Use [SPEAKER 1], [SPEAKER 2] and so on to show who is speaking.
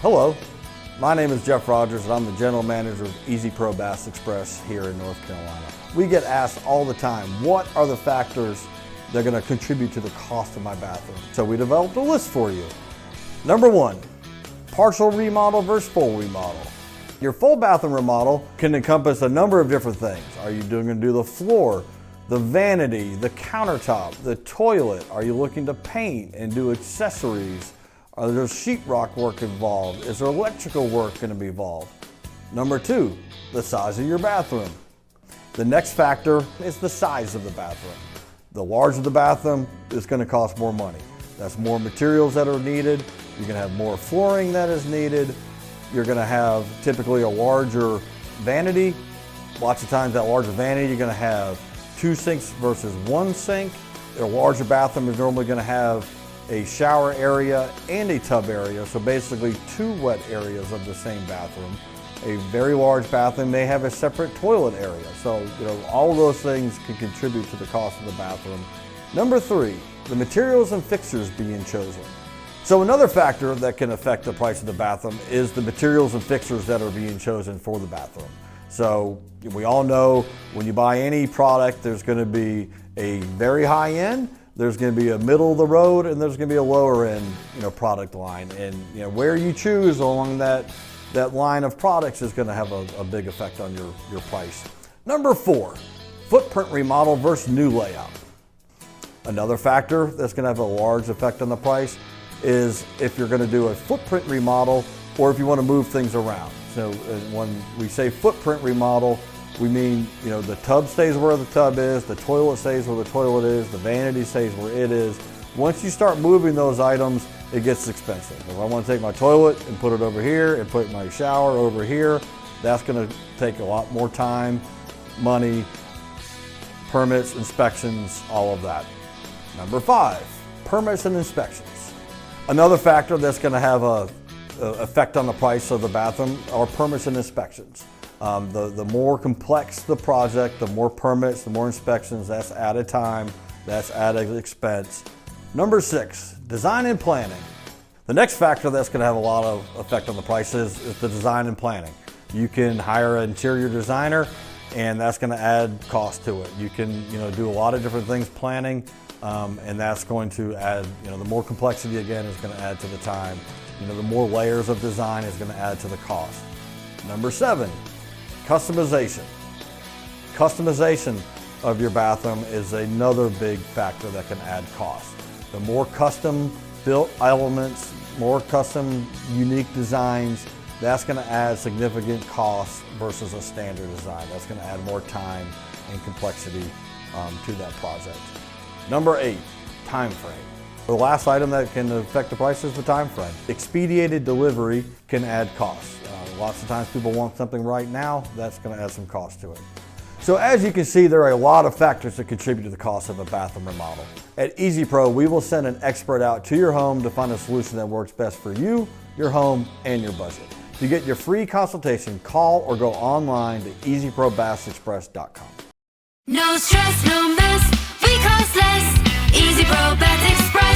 [SPEAKER 1] Hello, my name is Jeff Rogers and I'm the General Manager of EZPro Baths Express here in North Carolina. We get asked all the time, what are the factors that are going to contribute to the cost of my bathroom? So we developed a list for you. Number one, partial remodel versus full remodel. Your full bathroom remodel can encompass a number of different things. Are you going to do the floor, the vanity, the countertop, the toilet? Are you looking to paint and do accessories? Are there sheetrock work involved? Is there electrical work going to be involved? Number two, the size of your bathroom. The next factor is the size of the bathroom. The larger the bathroom, it's going to cost more money. That's more materials that are needed. You're going to have more flooring that is needed. You're going to have typically a larger vanity. Lots of times that larger vanity, you're going to have 2 sinks versus 1 sink. A larger bathroom is normally going to have a shower area and a tub area, so basically 2 wet areas of the same bathroom. A very large bathroom may have a separate toilet area, so all of those things can contribute to the cost of the bathroom. Number 3, the materials and fixtures being chosen. So another factor that can affect the price of the bathroom is the materials and fixtures that are being chosen for the bathroom. So we all know when you buy any product, there's going to be a very high end, there's going to be a middle of the road, and there's going to be a lower end product line. And where you choose along that line of products is going to have a big effect on your price. Number 4, footprint remodel versus new layout. Another factor that's going to have a large effect on the price is if you're going to do a footprint remodel or if you want to move things around. So when we say footprint remodel, we mean, the tub stays where the tub is, the toilet stays where the toilet is, the vanity stays where it is. Once you start moving those items, it gets expensive. If I want to take my toilet and put it over here and put my shower over here, that's going to take a lot more time, money, permits, inspections, all of that. Number 5, permits and inspections. Another factor that's going to have a effect on the price of the bathroom are permits and inspections. The more complex the project, the more permits, the more inspections, that's added time, that's added expense. Number 6, design and planning. The next factor that's going to have a lot of effect on the price is the design and planning. You can hire an interior designer and that's going to add cost to it. You can do a lot of different things planning and that's going to add, the more complexity again is going to add to the time. The more layers of design is going to add to the cost. Number 7, customization. Customization of your bathroom is another big factor that can add cost. The more custom built elements, more custom unique designs, that's going to add significant cost versus a standard design. That's going to add more time and complexity to that project. Number 8, time frame. The last item that can affect the price is the time frame. Expedited delivery can add costs. Lots of times people want something right now, that's going to add some cost to it. So as you can see, there are a lot of factors that contribute to the cost of a bathroom remodel. At EZPro, we will send an expert out to your home to find a solution that works best for you, your home, and your budget. To get your free consultation, call or go online to EZProBathsExpress.com.
[SPEAKER 2] No stress, no mess, we cost less. EZPro Baths Express.